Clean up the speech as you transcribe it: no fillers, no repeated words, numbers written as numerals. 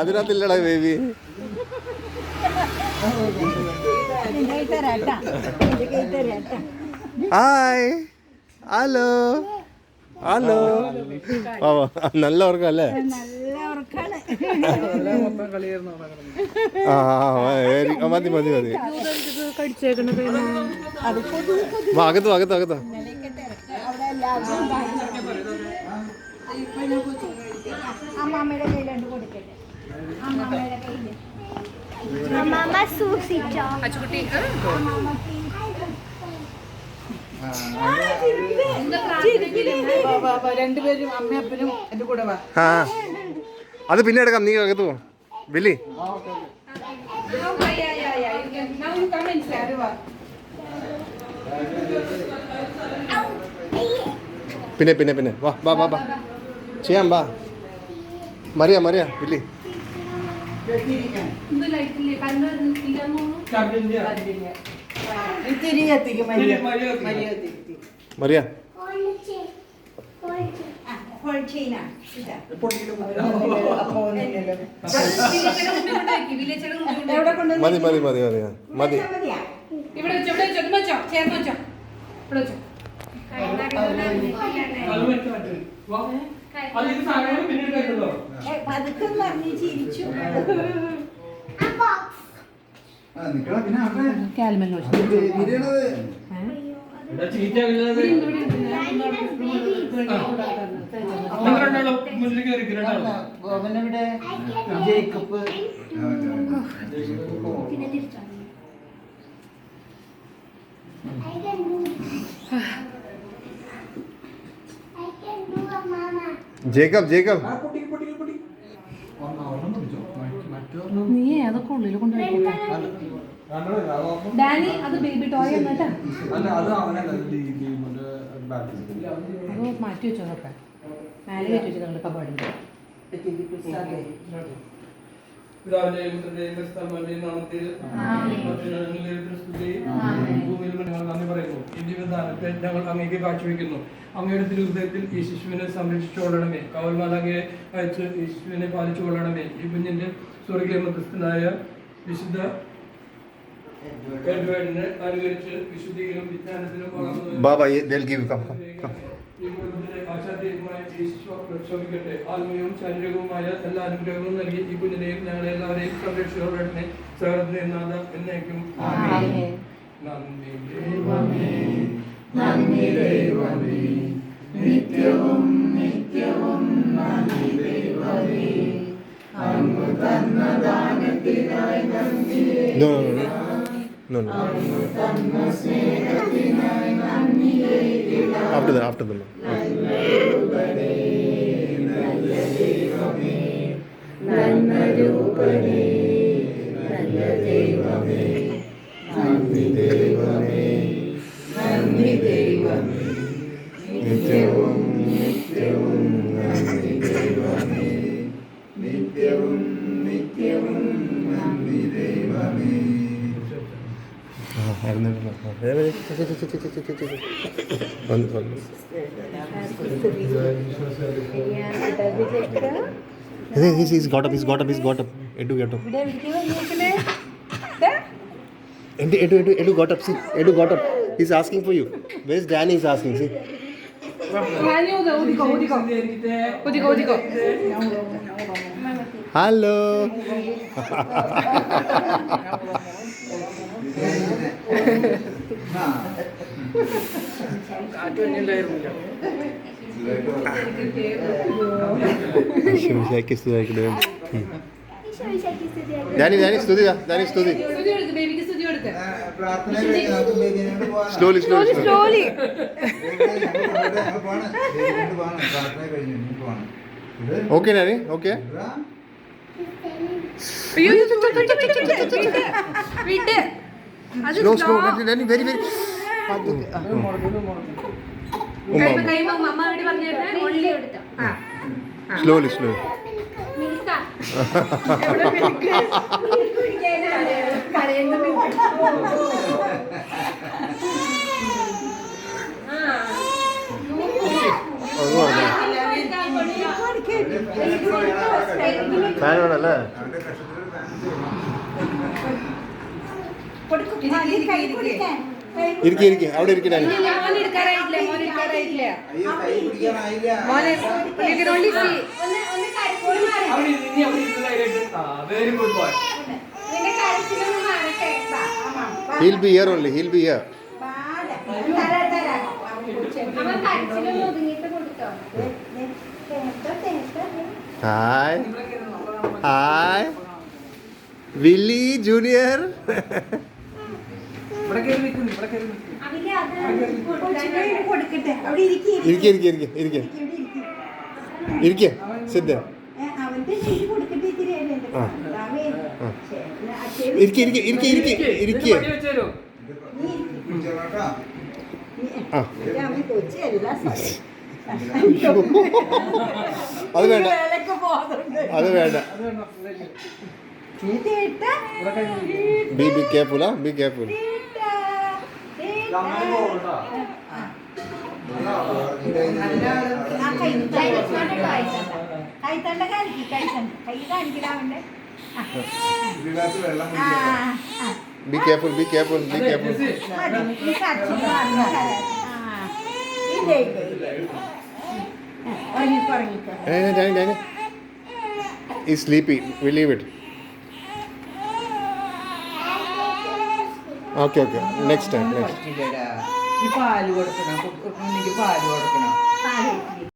അതിനകത്തില്ലടാ baby. Hi, hello hello. നല്ല ഉറക്കം അല്ലേ? മതി മതി മതി. അകത്തോ അകത്തോ അകത്തോ. അമ്മാമ്മയുടെ കയ്യിലുണ്ട് കൊടുക്കട്ടെ. അമ്മാമ്മയുടെ കയ്യില് അമ്മാമ്മ സൂക്ഷിച്ചോ. രണ്ടുപേരും അമ്മയും അപ്പനും എന്റെ കൂടെ വാ. അത് പിന്നെ എടുക്കാം. നീ അകത്ത് പോ ബില്ലി. പിന്നെ പിന്നെ പിന്നെ വാ വാ വാ വാ ചെയ്യാം. വാ മറിയ മറിയ ബില്ലി. മറിയ മതി മതി മതി മതി മതി. ജേക്കബ് ജേക്കബ് ജേക്കബ് നീ അതൊക്കെ ഉള്ളിൽ കൊണ്ടുപോയി ഡാനി. അത് ബേബി ടോയ് എന്നിട്ടാ അത് മാറ്റി വെച്ചോ. നോക്കെ മേലെ കയറ്റി വെച്ചു നിങ്ങളുടെ കപാടിന്റെ. ഞങ്ങൾ അങ്ങേക്ക് കാഴ്ചവെക്കുന്നു. അങ്ങയുടെ തിരുഹൃദയത്തിൽ ഈ ശിശുവിനെ സംരക്ഷിച്ചുകൊള്ളണമേ. കാവൽമാലങ്ങയെ അയച്ച് ഈ ശിശുവിനെ പാലിച്ചുകൊള്ളണമേ. ഈ കുഞ്ഞിന്റെ സ്വർഗീയ മധ്യസ്ഥനായ വിശുദ്ധ എഡ്വേർഡിനെ അനുകരിച്ച് വിശുദ്ധിയിലും വിജ്ഞാനത്തിലും ആശാദ്യമായ ശ്രമിക്കട്ടെ. ആത്മീയവും ശാരീരികവുമായ എല്ലാ അനുഗ്രഹങ്ങളും നൽകി ഈ കുഞ്ഞിനെയും ഞങ്ങളെ എല്ലാവരെയും സംരക്ഷിച്ചുകൊള്ളണമേ. സകലത്തിനെ നാഥ എന്നേക്കും നന്ദി ദൈവമേ, നിത്യവും നിത്യവും നന്ദി ദൈവമേ. അങ്ങ് തന്ന ദാനത്തിനായി നന്ദി. അങ്ങ് തന്ന സ്നേഹത്തിനായി നന്ദി. after the നല്ല ദൈവമേ, നല്ല രൂപനേ, നല്ല ദൈവമേ, നന്ദി ദൈവമേ, നന്ദി ദൈവമേ, നിത്യവും നിത്യവും നന്ദി ദൈവമേ, നിത്യവും നിത്യവും നന്ദി ദൈവമേ. He's got up. Edu get up. Edu got up. See, Edu got up. He's asking for you. Where's Danny? He's asking. See. Hello. Danny, Stuti. Slowly. Okay, Danny. Okay. Slow. Danny, very. കൈ അമ്മ വേണ്ടി പറഞ്ഞു. Slowly slowly. മിൽക്കാ. എവിടെ milk? കരയുന്ന milk. Fan വേണമല്ലേ? ഇരിക്കെ ഇരിക്കെ അവിടെ ഇരിക്കണേ. മോൻ എടുക്കാറായിട്ടില്ല, മോൻ എടുക്കാറായിട്ടില്ല. മോനെ you can only see. ഒന്ന് കരച്ചിൽ മാറി. അവിടെ ഇനി അവിടെ ഇരുന്നതായിട്ട് വെരി ഗുഡ് ബോയ്. നിന്റെ കരച്ചിലൊന്ന് മാറട്ടെ. ബാ, അമ്മ, ബാ. He'll be here only. He'll be here. ബാല. തരാം. അമ്മ കരച്ചിലൊന്ന് ഒതുങ്ങിയിട്ട് കൊടുത്തോ. Hi. Hi. Willy Junior. ഇവിടെ കയറി നിൽക്കുന്നു, ഇവിടെ കയറി നിൽക്കുന്നു. അവര് അത് കൊടുക്കട്ടെ. അവിടെ ഇരിക്കെ ഇരിക്കെ ഇരിക്കെ ഇരിക്കെ ഇരിക്കെ. Sit there. അവന്റെ കയ്യിൽ കൊടുക്കട്ടെ ഇത്തിരി അല്ലേ എന്റെ ആ. കർത്താവേ. ആ. അച്ഛൻ ഇരിക്കെ ഇരിക്കെ ഇരിക്കെ ഇരിക്കെ ഇരിക്കെ. പടി വെച്ച് തരുമോ? ആ അവന് കൊച്ചല്ല അത് വേണ്ട വേലക്ക് പോകുന്നുണ്ട്. അത് വേണ്ട. Be careful, huh? Be careful. കൈത്തണ്ട കൈ കാണിക്കലാവണ്ടേ. Be careful, be careful, be careful. മതി ഈ കരച്ചിൽ ഉറങ്ങിക്കോ. Danny. He's sleepy. We leave it. Okay. Next time. പറ്റില്ലടാ. ഈ പാല് കൊടുക്കണം, കുഞ്ഞിക്ക് പാല് കൊടുക്കണം. പാല്